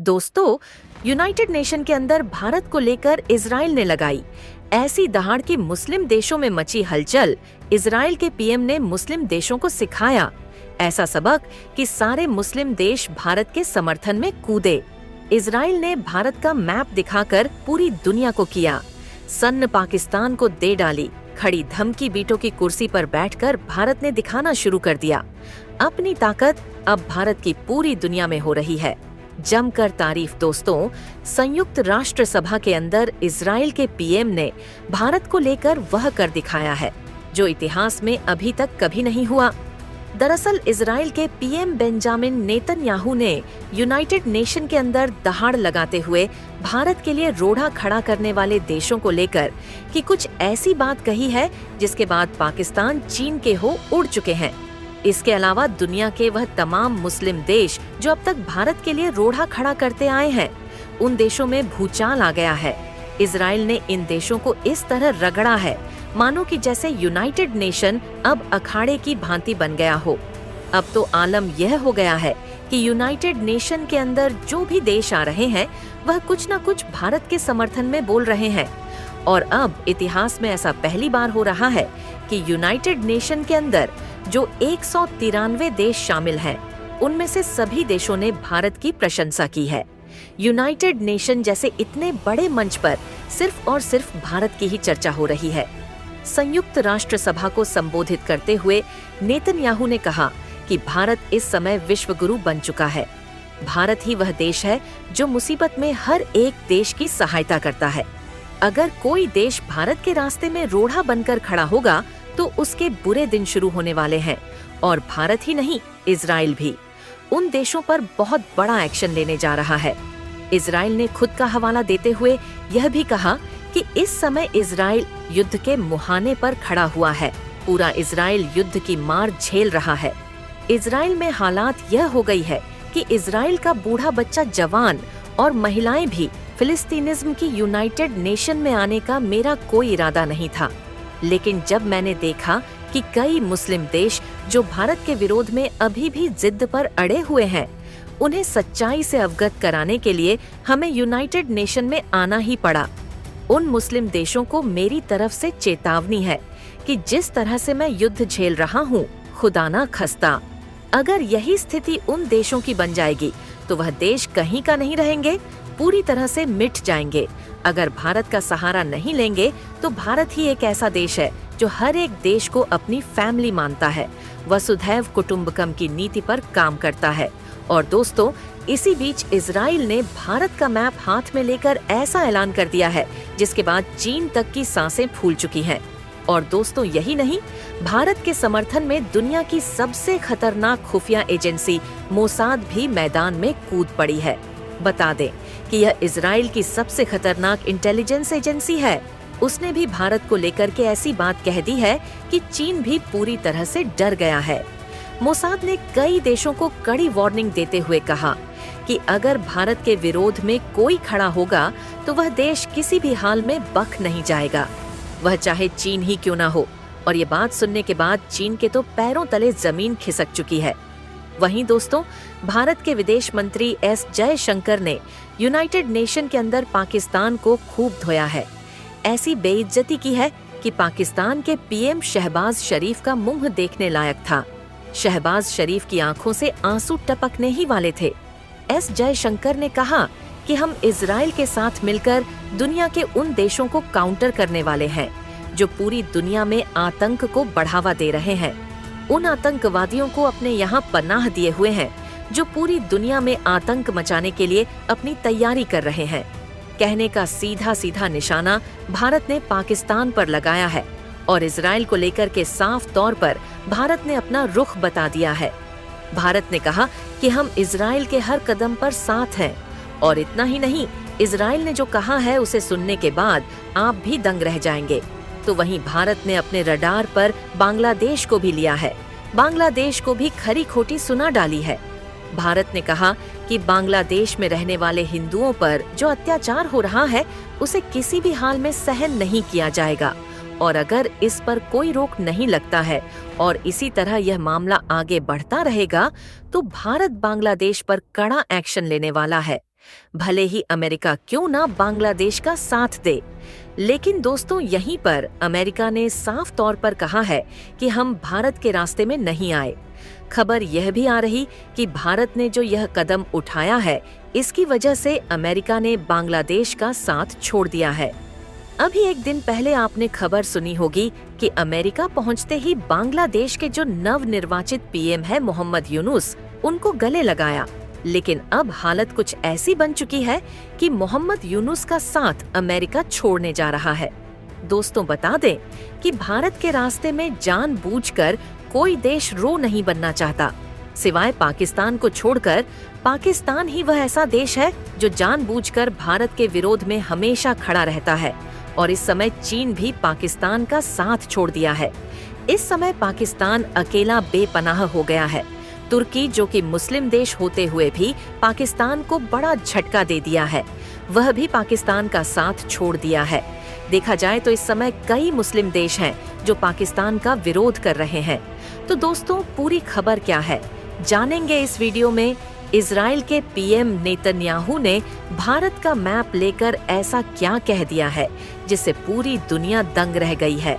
दोस्तों, United nation के अंदर भारत को लेकर इजराइल ने लगाई ऐसी दहाड़ कि मुस्लिम देशों में मची हलचल। इजराइल के पीएम ने मुस्लिम देशों को सिखाया ऐसा सबक कि सारे मुस्लिम देश भारत के समर्थन में कूदे। इजराइल ने भारत का मैप दिखाकर पूरी दुनिया को किया सन्न। पाकिस्तान को दे डाली खड़ी धमकी। बीटों की कुर्सी पर बैठकर भारत ने दिखाना शुरू कर दिया अपनी ताकत। अब भारत की पूरी दुनिया में हो रही है जमकर तारीफ। दोस्तों, संयुक्त राष्ट्र सभा के अंदर इजराइल के पीएम ने भारत को लेकर वह कर दिखाया है जो इतिहास में अभी तक कभी नहीं हुआ। दरअसल इजराइल के पीएम बेंजामिन नेतन्याहू ने यूनाइटेड नेशन के अंदर दहाड़ लगाते हुए भारत के लिए रोड़ा खड़ा करने वाले देशों को लेकर कि कुछ ऐसी बात कही है जिसके बाद पाकिस्तान चीन के हो उड़ चुके हैं। इसके अलावा दुनिया के वह तमाम मुस्लिम देश जो अब तक भारत के लिए रोड़ा खड़ा करते आए हैं, उन देशों में भूचाल आ गया है। इजराइल ने इन देशों को इस तरह रगड़ा है मानो कि जैसे यूनाइटेड नेशन अब अखाड़े की भांति बन गया हो। अब तो आलम यह हो गया है कि यूनाइटेड नेशन के अंदर जो भी देश आ रहे हैं वह कुछ न कुछ भारत के समर्थन में बोल रहे हैं। और अब इतिहास में ऐसा पहली बार हो रहा है कि यूनाइटेड नेशन के अंदर जो 193 देश शामिल हैं, उनमें से सभी देशों ने भारत की प्रशंसा की है। यूनाइटेड नेशन जैसे इतने बड़े मंच पर सिर्फ और सिर्फ भारत की ही चर्चा हो रही है। संयुक्त राष्ट्र सभा को संबोधित करते हुए नेतन्याहू ने कहा कि भारत इस समय विश्व गुरु बन चुका है। भारत ही वह देश है जो मुसीबत में हर एक देश की सहायता करता है। अगर कोई देश भारत के रास्ते में रोड़ा बनकर खड़ा होगा तो उसके बुरे दिन शुरू होने वाले हैं। और भारत ही नहीं, इजराइल भी उन देशों पर बहुत बड़ा एक्शन लेने जा रहा है। इजराइल ने खुद का हवाला देते हुए यह भी कहा कि इस समय इजराइल युद्ध के मुहाने पर खड़ा हुआ है। पूरा इजराइल युद्ध की मार झेल रहा है। इजराइल में हालात यह हो गई है कि इजराइल का बूढ़ा बच्चा जवान और महिलाएं भी फिलिस्तीनिज्म की यूनाइटेड नेशन में आने का मेरा कोई इरादा नहीं था। लेकिन जब मैंने देखा कि कई मुस्लिम देश जो भारत के विरोध में अभी भी जिद पर अड़े हुए हैं, उन्हें सच्चाई से अवगत कराने के लिए हमें यूनाइटेड नेशन में आना ही पड़ा। उन मुस्लिम देशों को मेरी तरफ से चेतावनी है कि जिस तरह से मैं युद्ध झेल रहा हूँ, खुदा ना खस्ता अगर यही स्थिति उन देशों की बन जाएगी तो वह देश कहीं का नहीं रहेंगे, पूरी तरह से मिट जाएंगे। अगर भारत का सहारा नहीं लेंगे तो भारत ही एक ऐसा देश है जो हर एक देश को अपनी फैमिली मानता है, वसुधैव कुटुंबकम की नीति पर काम करता है। और दोस्तों, इसी बीच इजराइल ने भारत का मैप हाथ में लेकर ऐसा ऐलान कर दिया है जिसके बाद चीन तक की सांसें फूल चुकी हैं। और दोस्तों, यही नहीं, भारत के समर्थन में दुनिया की सबसे खतरनाक खुफिया एजेंसी मोसाद भी मैदान में कूद पड़ी है। बता दें कि यह इजराइल की सबसे खतरनाक इंटेलिजेंस एजेंसी है। उसने भी भारत को लेकर के ऐसी बात कह दी है कि चीन भी पूरी तरह से डर गया है। मोसाद ने कई देशों को कड़ी वार्निंग देते हुए कहा कि अगर भारत के विरोध में कोई खड़ा होगा तो वह देश किसी भी हाल में बख नहीं जाएगा, वह चाहे चीन ही क्यों ना हो। और ये बात सुनने के बाद चीन के तो पैरों तले जमीन खिसक चुकी है। वहीं दोस्तों, भारत के विदेश मंत्री एस जयशंकर ने यूनाइटेड नेशन के अंदर पाकिस्तान को खूब धोया है। ऐसी बेइज्जती की है कि पाकिस्तान के पीएम शहबाज शरीफ का मुंह देखने लायक था। शहबाज शरीफ की आंखों से आंसू टपकने ही वाले थे। एस जयशंकर ने कहा कि हम इजराइल के साथ मिलकर दुनिया के उन देशों को काउंटर करने वाले हैं जो पूरी दुनिया में आतंक को बढ़ावा दे रहे हैं। उन आतंकवादियों को अपने यहाँ पनाह दिए हुए हैं जो पूरी दुनिया में आतंक मचाने के लिए अपनी तैयारी कर रहे हैं। कहने का सीधा सीधा निशाना भारत ने पाकिस्तान पर लगाया है और इजराइल को लेकर के साफ तौर पर भारत ने अपना रुख बता दिया है। भारत ने कहा कि हम इजराइल के हर कदम पर साथ हैं। और इतना ही नहीं, इजराइल ने जो कहा है उसे सुनने के बाद आप भी दंग रह जाएंगे। तो वहीं भारत ने अपने रडार पर बांग्लादेश को भी लिया है, बांग्लादेश को भी खरी खोटी सुना डाली है। भारत ने कहा कि बांग्लादेश में रहने वाले हिंदुओं पर जो अत्याचार हो रहा है उसे किसी भी हाल में सहन नहीं किया जाएगा और अगर इस पर कोई रोक नहीं लगता है और इसी तरह यह मामला आगे बढ़ता रहेगा तो भारत बांग्लादेश पर कड़ा एक्शन लेने वाला है। भले ही अमेरिका क्यों ना बांग्लादेश का साथ दे। लेकिन दोस्तों, यहीं पर अमेरिका ने साफ तौर पर कहा है कि हम भारत के रास्ते में नहीं आए। खबर यह भी आ रही कि भारत ने जो यह कदम उठाया है, इसकी वजह से अमेरिका ने बांग्लादेश का साथ छोड़ दिया है। अभी एक दिन पहले आपने खबर सुनी होगी कि अमेरिका पहुंचते ही बांग्लादेश के जो नवनिर्वाचित पीएम है मोहम्मद यूनुस, उनको गले लगाया। लेकिन अब हालत कुछ ऐसी बन चुकी है कि मोहम्मद यूनुस का साथ अमेरिका छोड़ने जा रहा है। दोस्तों, बता दें कि भारत के रास्ते में जानबूझकर कोई देश रो नहीं बनना चाहता, सिवाय पाकिस्तान को छोड़कर। पाकिस्तान ही वह ऐसा देश है जो जानबूझकर भारत के विरोध में हमेशा खड़ा रहता है, और इस समय चीन भी पाकिस्तान का साथ छोड़ दिया है। इस समय पाकिस्तान अकेला बेपनाह हो गया है। तुर्की, जो कि मुस्लिम देश होते हुए भी पाकिस्तान को बड़ा झटका दे दिया है, वह भी पाकिस्तान का साथ छोड़ दिया है। देखा जाए तो इस समय कई मुस्लिम देश हैं जो पाकिस्तान का विरोध कर रहे हैं। तो दोस्तों, पूरी खबर क्या है, जानेंगे इस वीडियो में। इजराइल के पीएम नेतन्याहू ने भारत का मैप लेकर ऐसा क्या कह दिया है जिससे पूरी दुनिया दंग रह गई है।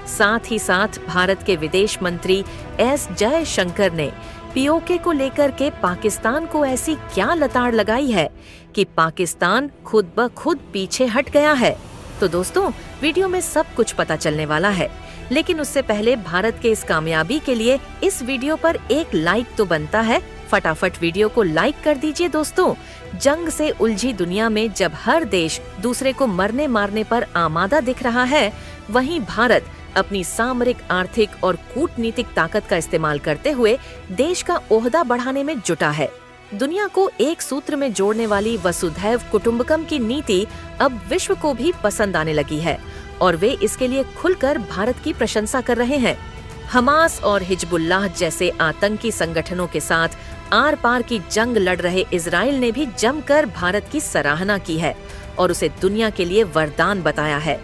साथ ही साथ भारत के विदेश मंत्री एस जयशंकर ने पीओके को लेकर के पाकिस्तान को ऐसी क्या लताड़ लगाई है कि पाकिस्तान खुद ब खुद पीछे हट गया है। तो दोस्तों, वीडियो में सब कुछ पता चलने वाला है, लेकिन उससे पहले भारत के इस कामयाबी के लिए इस वीडियो पर एक लाइक तो बनता है। फटाफट वीडियो को लाइक कर दीजिए दोस्तों। जंग से उलझी दुनिया में जब हर देश दूसरे को मरने मारने पर आमादा दिख रहा है, वहीं भारत अपनी सामरिक, आर्थिक और कूटनीतिक ताकत का इस्तेमाल करते हुए देश का ओहदा बढ़ाने में जुटा है। दुनिया को एक सूत्र में जोड़ने वाली वसुधैव कुटुंबकम की नीति अब विश्व को भी पसंद आने लगी है, और वे इसके लिए खुलकर भारत की प्रशंसा कर रहे हैं। हमास और हिजबुल्लाह जैसे आतंकी संगठनों के साथ आर पार की जंग लड़ रहे इजराइल ने भी जमकर भारत की सराहना की है और उसे दुनिया के लिए वरदान बताया है।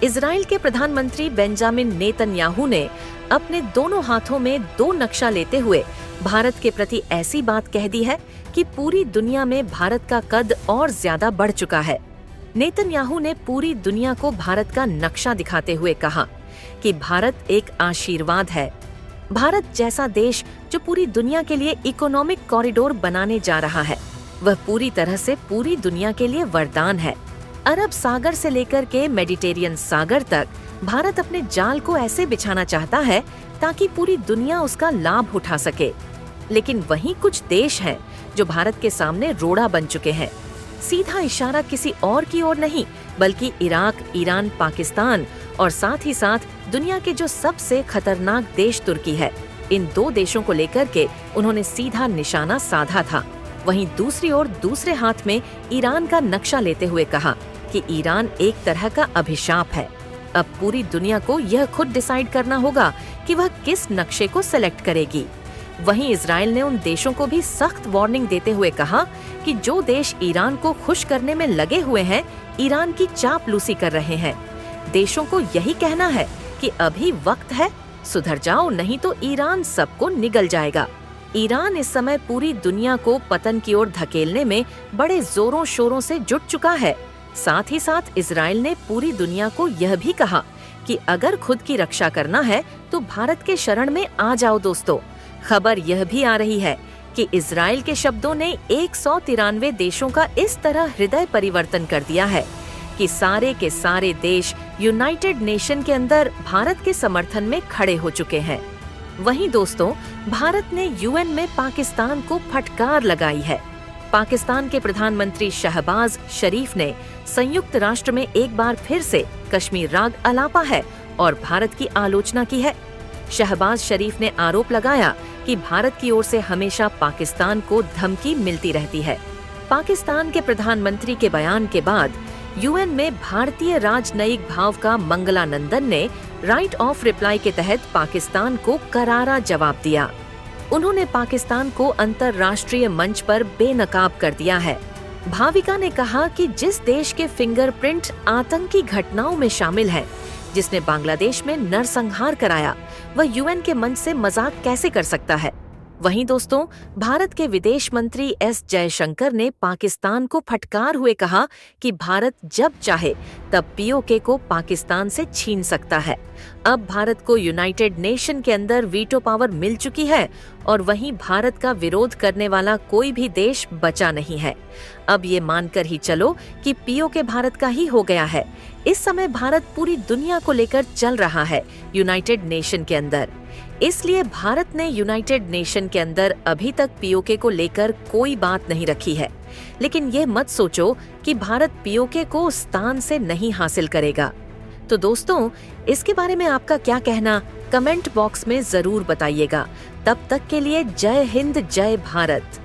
इजराइल के प्रधानमंत्री बेंजामिन नेतन्याहू ने अपने दोनों हाथों में 2 नक्शा लेते हुए भारत के प्रति ऐसी बात कह दी है कि पूरी दुनिया में भारत का कद और ज्यादा बढ़ चुका है। नेतन्याहू ने पूरी दुनिया को भारत का नक्शा दिखाते हुए कहा कि भारत एक आशीर्वाद है। भारत जैसा देश जो पूरी दुनिया के लिए इकोनॉमिक कॉरिडोर बनाने जा रहा है, वह पूरी तरह से पूरी दुनिया के लिए वरदान है। अरब सागर से लेकर के मेडिटेरियन सागर तक भारत अपने जाल को ऐसे बिछाना चाहता है ताकि पूरी दुनिया उसका लाभ उठा सके। लेकिन वहीं कुछ देश हैं जो भारत के सामने रोड़ा बन चुके हैं। सीधा इशारा किसी और की ओर नहीं, बल्कि इराक, ईरान, पाकिस्तान और साथ ही साथ दुनिया के जो सबसे खतरनाक देश तुर्की है, इन 2 देशों को लेकर के उन्होंने सीधा निशाना साधा था। वहीं दूसरी ओर दूसरे हाथ में ईरान का नक्शा लेते हुए कहा कि ईरान एक तरह का अभिशाप है। अब पूरी दुनिया को यह खुद डिसाइड करना होगा कि वह किस नक्शे को सिलेक्ट करेगी। वहीं इजराइल ने उन देशों को भी सख्त वार्निंग देते हुए कहा कि जो देश ईरान को खुश करने में लगे हुए हैं, ईरान की चापलूसी कर रहे हैं। देशों को यही कहना है कि अभी वक्त है, सुधर जाओ, नहीं तो ईरान सबको निगल जाएगा। ईरान इस समय पूरी दुनिया को पतन की ओर धकेलने में बड़े जोरों शोरों से जुट चुका है। साथ ही साथ इजराइल ने पूरी दुनिया को यह भी कहा कि अगर खुद की रक्षा करना है तो भारत के शरण में आ जाओ। दोस्तों, खबर यह भी आ रही है कि इजराइल के शब्दों ने 193 देशों का इस तरह हृदय परिवर्तन कर दिया है कि सारे के सारे देश यूनाइटेड नेशन के अंदर भारत के समर्थन में खड़े हो चुके हैं। वहीं दोस्तों, भारत ने यूएन में पाकिस्तान को फटकार लगाई है। पाकिस्तान के प्रधानमंत्री शहबाज शरीफ ने संयुक्त राष्ट्र में एक बार फिर से कश्मीर राग अलापा है और भारत की आलोचना की है। शहबाज शरीफ ने आरोप लगाया कि भारत की ओर से हमेशा पाकिस्तान को धमकी मिलती रहती है। पाकिस्तान के प्रधानमंत्री के बयान के बाद यूएन में भारतीय राजनयिक भाव का मंगला नंदन ने राइट ऑफ रिप्लाई के तहत पाकिस्तान को करारा जवाब दिया। उन्होंने पाकिस्तान को अंतर्राष्ट्रीय मंच पर बेनकाब कर दिया है। भाविका ने कहा कि जिस देश के फिंगरप्रिंट आतंकी घटनाओं में शामिल है, जिसने बांग्लादेश में नरसंहार कराया, वह यूएन के मंच से मजाक कैसे कर सकता है। वहीं दोस्तों, भारत के विदेश मंत्री एस जयशंकर ने पाकिस्तान को फटकार हुए कहा कि भारत जब चाहे तब पीओके को पाकिस्तान से छीन सकता है। अब भारत को यूनाइटेड नेशन के अंदर वीटो पावर मिल चुकी है और वहीं भारत का विरोध करने वाला कोई भी देश बचा नहीं है। अब ये मानकर ही चलो कि पीओके भारत का ही हो गया है। इस समय भारत पूरी दुनिया को लेकर चल रहा है यूनाइटेड नेशन के अंदर। इसलिए भारत ने यूनाइटेड नेशन के अंदर अभी तक पीओके को लेकर कोई बात नहीं रखी है। लेकिन ये मत सोचो कि भारत पीओके को स्थान से नहीं हासिल करेगा। तो दोस्तों, इसके बारे में आपका क्या कहना कमेंट बॉक्स में जरूर बताइएगा। तब तक के लिए जय हिंद, जय भारत।